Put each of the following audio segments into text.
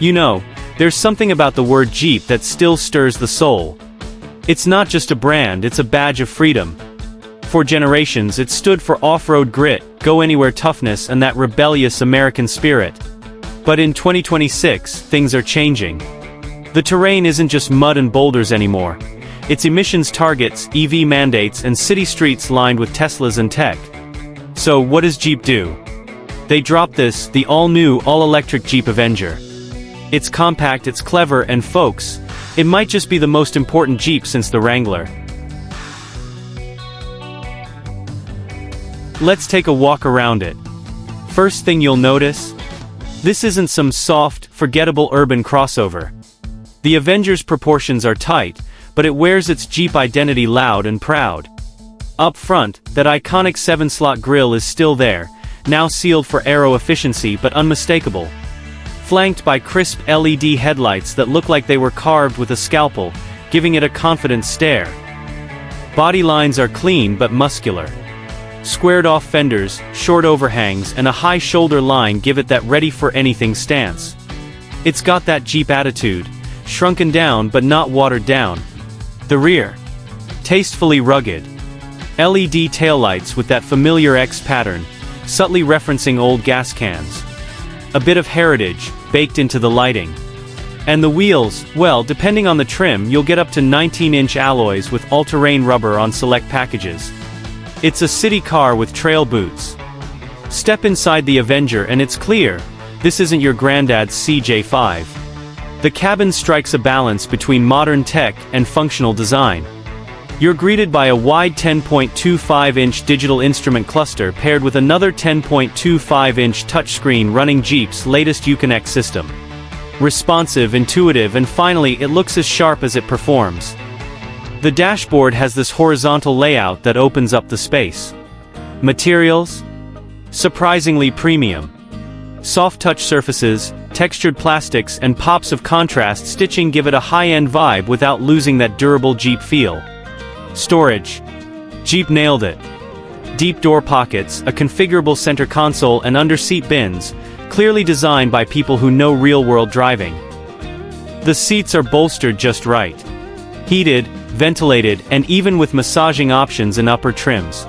You know, there's something about the word Jeep that still stirs the soul. It's not just a brand, it's a badge of freedom. For generations it stood for off-road grit, go-anywhere toughness and that rebellious American spirit. But in 2026, things are changing. The terrain isn't just mud and boulders anymore. It's emissions targets, EV mandates and city streets lined with Teslas and tech. So what does Jeep do? They dropped this, the all-new, all-electric Jeep Avenger. It's compact, it's clever, and folks, it might just be the most important Jeep since the Wrangler. Let's take a walk around it. First thing you'll notice? This isn't some soft, forgettable urban crossover. The Avenger's proportions are tight, but it wears its Jeep identity loud and proud. Up front, that iconic 7-slot grille is still there, now sealed for aero efficiency but unmistakable. Flanked by crisp LED headlights that look like they were carved with a scalpel, giving it a confident stare. Body lines are clean but muscular. Squared-off fenders, short overhangs and a high shoulder line give it that ready-for-anything stance. It's got that Jeep attitude, shrunken down but not watered down. The rear. Tastefully rugged. LED taillights with that familiar X pattern, subtly referencing old gas cans. A bit of heritage, baked into the lighting. And the wheels, well, depending on the trim, you'll get up to 19-inch alloys with all-terrain rubber on select packages. It's a city car with trail boots. Step inside the Avenger and it's clear, this isn't your granddad's CJ5. The cabin strikes a balance between modern tech and functional design. You're greeted by a wide 10.25-inch digital instrument cluster paired with another 10.25-inch touchscreen running Jeep's latest Uconnect system. Responsive, intuitive, and finally it looks as sharp as it performs. The dashboard has this horizontal layout that opens up the space. Materials? Surprisingly premium. Soft touch surfaces, textured plastics, and pops of contrast stitching give it a high-end vibe without losing that durable Jeep feel. Storage. Jeep nailed it. Deep door pockets, a configurable center console and under-seat bins, clearly designed by people who know real-world driving. The seats are bolstered just right. Heated, ventilated, and even with massaging options and upper trims.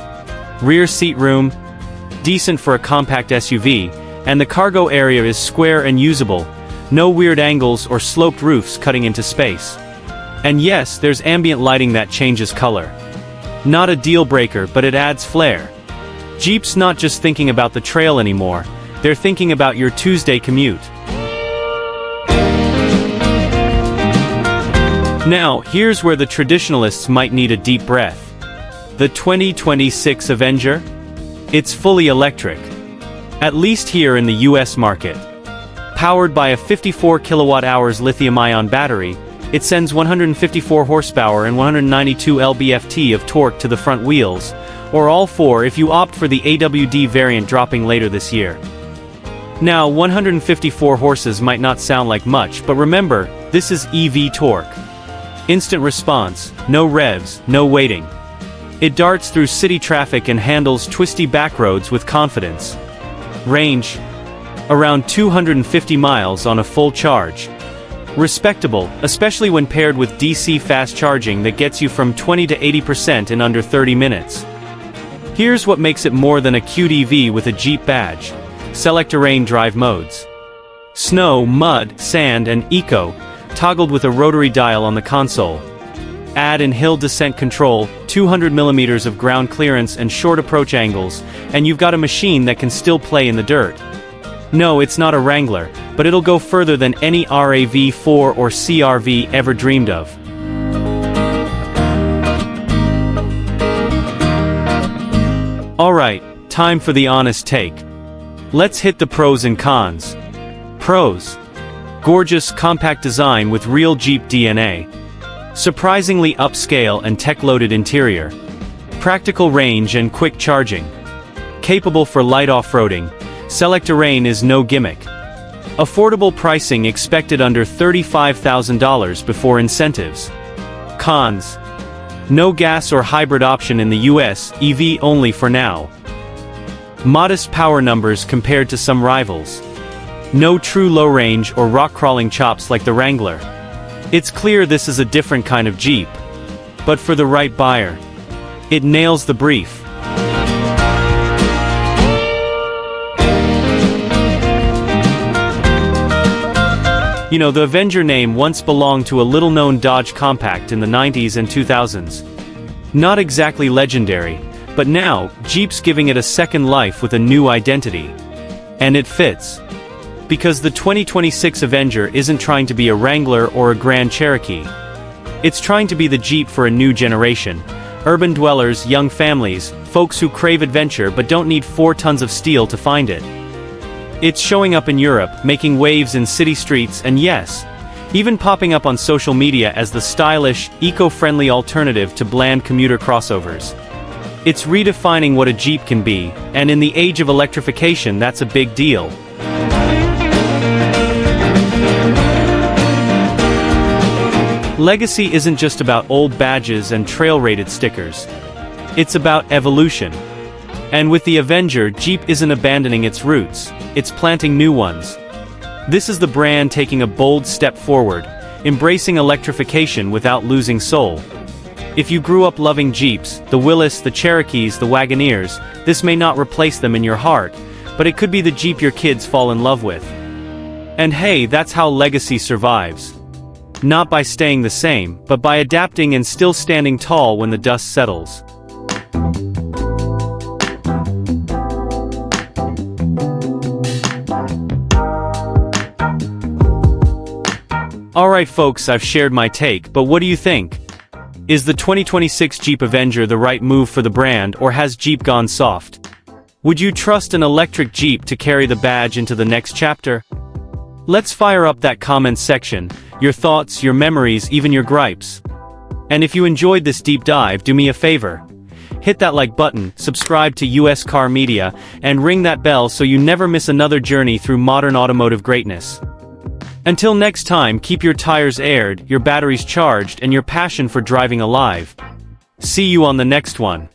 Rear seat room, decent for a compact SUV, and the cargo area is square and usable, no weird angles or sloped roofs cutting into space. And yes, there's ambient lighting that changes color. Not a deal breaker, but it adds flair. Jeep's not just thinking about the trail anymore, they're thinking about your Tuesday commute. Now, here's where the traditionalists might need a deep breath. The 2026 Avenger? It's fully electric. At least here in the US market. Powered by a 54 kilowatt-hours lithium-ion battery, it sends 154 horsepower and 192 lb-ft of torque to the front wheels, or all four if you opt for the AWD variant dropping later this year. Now, 154 horses might not sound like much, but remember, this is EV torque. Instant response, no revs, no waiting. It darts through city traffic and handles twisty backroads with confidence. Range? Around 250 miles on a full charge. Respectable, especially when paired with DC fast charging that gets you from 20 to 80% in under 30 minutes. Here's what makes it more than a cute EV with a Jeep badge. Select terrain drive modes. Snow, mud, sand, and eco, toggled with a rotary dial on the console. Add in hill descent control, 200mm of ground clearance and short approach angles, and you've got a machine that can still play in the dirt. No, it's not a Wrangler, but it'll go further than any RAV4 or CRV ever dreamed of. Alright, time for the honest take. Let's hit the pros and cons. Pros. Gorgeous, compact design with real Jeep DNA. Surprisingly upscale and tech-loaded interior. Practical range and quick charging. Capable for light off-roading, Select Terrain is no gimmick. Affordable pricing expected under $35,000 before incentives. Cons. No gas or hybrid option in the US, EV only for now. Modest power numbers compared to some rivals. No true low-range or rock-crawling chops like the Wrangler. It's clear this is a different kind of Jeep. But for the right buyer, it nails the brief. You know, the Avenger name once belonged to a little-known Dodge compact in the 90s and 2000s. Not exactly legendary, but now, Jeep's giving it a second life with a new identity. And it fits. Because the 2026 Avenger isn't trying to be a Wrangler or a Grand Cherokee. It's trying to be the Jeep for a new generation. Urban dwellers, young families, folks who crave adventure but don't need 4 tons of steel to find it. It's showing up in Europe, making waves in city streets, and yes, even popping up on social media as the stylish, eco-friendly alternative to bland commuter crossovers. It's redefining what a Jeep can be, and in the age of electrification, that's a big deal. Legacy isn't just about old badges and trail-rated stickers. It's about evolution. And with the Avenger, Jeep isn't abandoning its roots, it's planting new ones. This is the brand taking a bold step forward, embracing electrification without losing soul. If you grew up loving Jeeps, the Willys, the Cherokees, the Wagoneers, this may not replace them in your heart, but it could be the Jeep your kids fall in love with. And hey, that's how legacy survives. Not by staying the same, but by adapting and still standing tall when the dust settles. Alright folks, I've shared my take, but what do you think? Is the 2026 Jeep Avenger the right move for the brand, or has Jeep gone soft? Would you trust an electric Jeep to carry the badge into the next chapter? Let's fire up that comments section, your thoughts, your memories, even your gripes. And if you enjoyed this deep dive, do me a favor. Hit that like button, subscribe to US Car Media, and ring that bell so you never miss another journey through modern automotive greatness. Until next time, keep your tires aired, your batteries charged, and your passion for driving alive. See you on the next one.